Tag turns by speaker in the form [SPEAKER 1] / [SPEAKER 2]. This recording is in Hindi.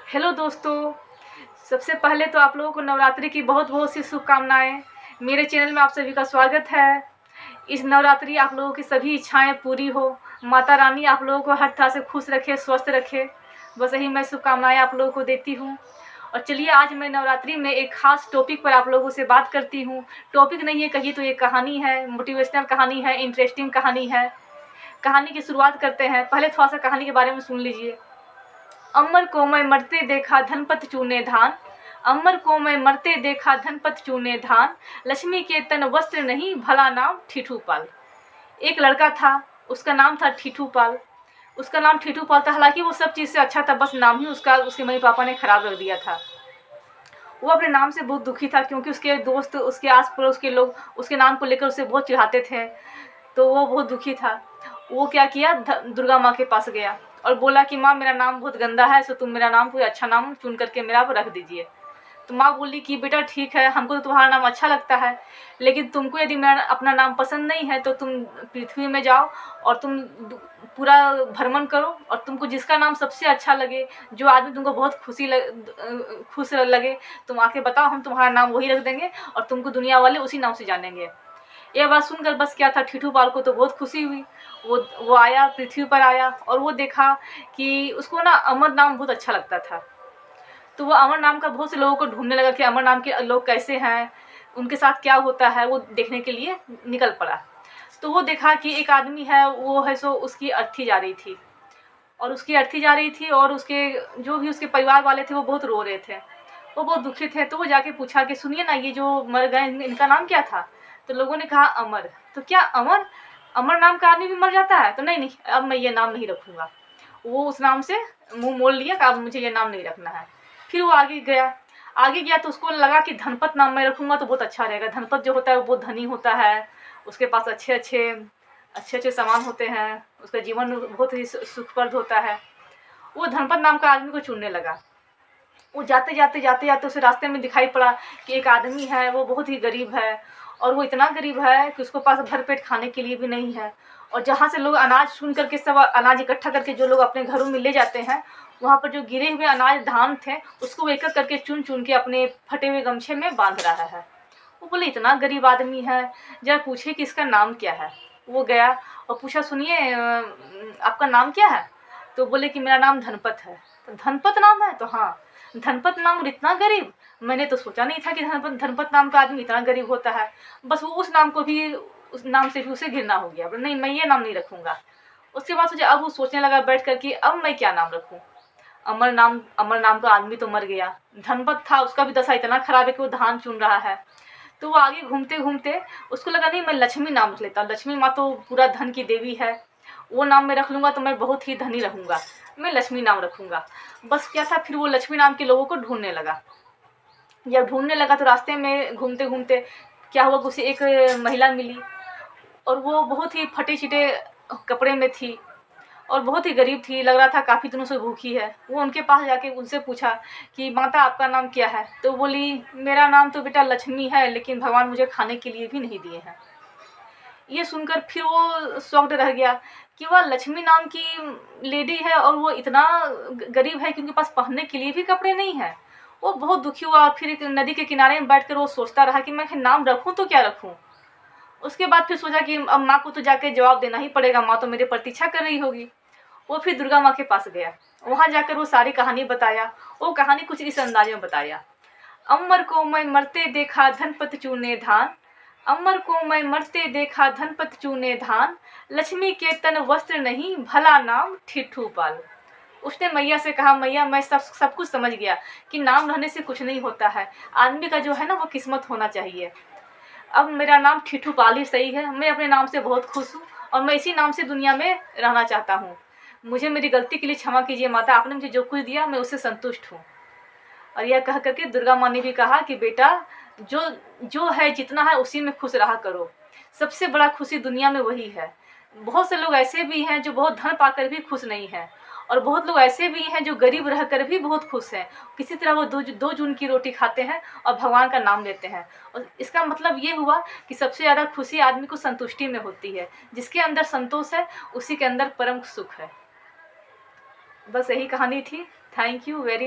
[SPEAKER 1] हेलो दोस्तों, सबसे पहले तो आप लोगों को नवरात्रि की बहुत बहुत सी शुभकामनाएं। मेरे चैनल में आप सभी का स्वागत है। इस नवरात्रि आप लोगों की सभी इच्छाएं पूरी हो, माता रानी आप लोगों को हर तरह से खुश रखे, स्वस्थ रखे। बस यही मैं शुभकामनाएं आप लोगों को देती हूँ। और चलिए आज मैं नवरात्रि में एक खास टॉपिक पर आप लोगों से बात करती हूँ। टॉपिक नहीं है, कहिए तो ये कहानी है, मोटिवेशनल कहानी है, इंटरेस्टिंग कहानी है। कहानी की शुरुआत करते हैं। पहले थोड़ा सा कहानी के बारे में सुन लीजिए। अमर को मैं मरते देखा धनपत चूने धान, अमर को मैं मरते देखा धनपत चूने धान, लक्ष्मी के तन वस्त्र नहीं भला नाम ठीठूपाल। एक लड़का था, उसका नाम था ठीठूपाल। उसका नाम ठीठूपाल था। हालांकि वो सब चीज़ से अच्छा था, बस नाम ही उसका उसके मम्मी पापा ने खराब रख दिया था। वो अपने नाम से बहुत दुखी था, क्योंकि उसके दोस्त, उसके आस पड़ोस के लोग उसके नाम को लेकर उसे बहुत चिढ़ाते थे। तो वो बहुत दुखी था। वो क्या किया, दुर्गा माँ के पास गया और बोला कि माँ मेरा नाम बहुत गंदा है, सो तुम मेरा नाम कोई अच्छा नाम चुन करके मेरा रख दीजिए। तो माँ बोली कि बेटा ठीक है, हमको तो तुम्हारा नाम अच्छा लगता है, लेकिन तुमको यदि मेरा अपना नाम पसंद नहीं है तो तुम पृथ्वी में जाओ और तुम पूरा भ्रमण करो, और तुमको जिसका नाम सबसे अच्छा लगे, जो आदमी तुमको बहुत खुश लगे, तुम आके बताओ, हम तुम्हारा नाम वही रख देंगे और तुमको दुनिया वाले उसी नाम से जानेंगे। ये बात सुनकर बस क्या था, ठीठूपाल को तो बहुत खुशी हुई। वो आया, पृथ्वी पर आया और वो देखा कि उसको ना अमर नाम बहुत अच्छा लगता था। तो वो अमर नाम का बहुत से लोगों को ढूंढने लगा कि अमर नाम के लोग कैसे हैं, उनके साथ क्या होता है, वो देखने के लिए निकल पड़ा। तो वो देखा कि एक आदमी है, वो है सो उसकी अर्थी जा रही थी, और उसकी अर्थी जा रही थी, और उसके जो भी उसके परिवार वाले थे वो बहुत रो रहे थे, वो बहुत दुखी थे। तो वो जाके पूछा कि सुनिए ना, ये जो मर गए इनका नाम क्या था? तो लोगों ने कहा अमर। तो क्या अमर अमर नाम का आदमी भी मर जाता है? तो नहीं नहीं, अब मैं ये नाम नहीं रखूँगा। वो उस नाम से मुँह मोड़ लिया कि अब मुझे ये नाम नहीं रखना है। फिर वो आगे गया तो उसको लगा कि धनपत नाम मैं रखूँगा तो बहुत अच्छा रहेगा। धनपत जो होता है वो बहुत धनी होता है, उसके पास अच्छे अच्छे सामान होते हैं, उसका जीवन बहुत ही सुखप्रद होता है। वो धनपत नाम का आदमी को चुनने लगा। वो जाते उसे रास्ते में दिखाई पड़ा कि एक आदमी है, वो बहुत ही गरीब है, और वो इतना गरीब है कि उसके पास भरपेट खाने के लिए भी नहीं है। और जहाँ से लोग अनाज चुन करके, सब अनाज इकट्ठा करके जो लोग अपने घरों में ले जाते हैं, वहाँ पर जो गिरे हुए अनाज धान थे, उसको वो एक-एक करके चुन के अपने फटे हुए गमछे में बांध रहा है। वो बोले इतना गरीब आदमी है, जरा पूछे कि इसका नाम क्या है। वो गया और पूछा, सुनिए आपका नाम क्या है? तो बोले कि मेरा नाम धनपत है। तो धनपत नाम है? तो हाँ, धनपत नाम और इतना गरीब, मैंने तो सोचा नहीं था कि धनपत नाम का आदमी इतना गरीब होता है। बस वो उस नाम को भी, उस नाम से भी उसे घृणा हो गया। नहीं, मैं ये नाम नहीं रखूँगा। उसके बाद सोचा, अब वो सोचने लगा बैठ कर कि अब मैं क्या नाम रखूँ। अमर नाम का आदमी तो मर गया। धनपत था, उसका भी दशा इतना खराब है कि वो धान चुन रहा है। तो वो आगे घूमते-घूमते उसको लगा, नहीं मैं लक्ष्मी नाम रख लेता हूँ। लक्ष्मी माँ तो पूरा धन की देवी है, वो नाम मैं रख लूँगा तो मैं बहुत ही धनी रहूँगा, मैं लक्ष्मी नाम रखूँगा। बस क्या था, फिर वो लक्ष्मी नाम के लोगों को ढूँढने लगा। जब ढूँढने लगा तो रास्ते में घूमते-घूमते क्या हुआ कि उसे एक महिला मिली, और वो बहुत ही फटे-चिटे कपड़े में थी और बहुत ही गरीब थी। लग रहा था काफ़ी दिनों से भूखी है। वो उनके पास जाके उनसे पूछा कि माता आपका नाम क्या है? तो बोली मेरा नाम तो बेटा लक्ष्मी है, लेकिन भगवान मुझे खाने के लिए भी नहीं दिए हैं। ये सुनकर फिर वो शॉक्ड रह गया कि वह लक्ष्मी नाम की लेडी है और वो इतना गरीब है कि उनके पास पहनने के लिए भी कपड़े नहीं है। वो बहुत दुखी हुआ और फिर एक नदी के किनारे में बैठकर वो सोचता रहा कि मैं नाम रखूँ तो क्या रखूँ। उसके बाद फिर सोचा कि अब माँ को तो जाके जवाब देना ही पड़ेगा, माँ तो मेरी प्रतीक्षा कर रही होगी। वो फिर दुर्गा माँ के पास गया, वहाँ जाकर वो सारी कहानी बताया। वो कहानी कुछ इस अंदाज में बताया। अमर को मैं मरते देखा धनपत चूने धान, अमर को मैं मरते देखा धनपत चूने धान, लक्ष्मी के तन वस्त्र नहीं भला नाम ठीठूपाल। उसने मैया से कहा, मैया मैं सब कुछ समझ गया कि नाम रहने से कुछ नहीं होता है, आदमी का जो है ना वो किस्मत होना चाहिए। अब मेरा नाम ठीठूपाल ही सही है, मैं अपने नाम से बहुत खुश हूँ और मैं इसी नाम से दुनिया में रहना चाहता हूँ। मुझे मेरी गलती के लिए क्षमा कीजिए माता, आपने मुझे जो कुछ दिया मैं उससे संतुष्ट हूँ। और यह कह करके दुर्गा माँ ने भी कहा कि बेटा जो जो है जितना है उसी में खुश रहा करो, सबसे बड़ा खुशी दुनिया में वही है। बहुत से लोग ऐसे भी हैं जो बहुत धन पाकर भी खुश नहीं हैं, और बहुत लोग ऐसे भी हैं जो गरीब रहकर भी बहुत खुश हैं। किसी तरह वो दो जून की रोटी खाते हैं और भगवान का नाम लेते हैं। और इसका मतलब ये हुआ कि सबसे ज़्यादा खुशी आदमी को संतुष्टि में होती है। जिसके अंदर संतोष है उसी के अंदर परम सुख है। बस यही कहानी थी। Thank you very much.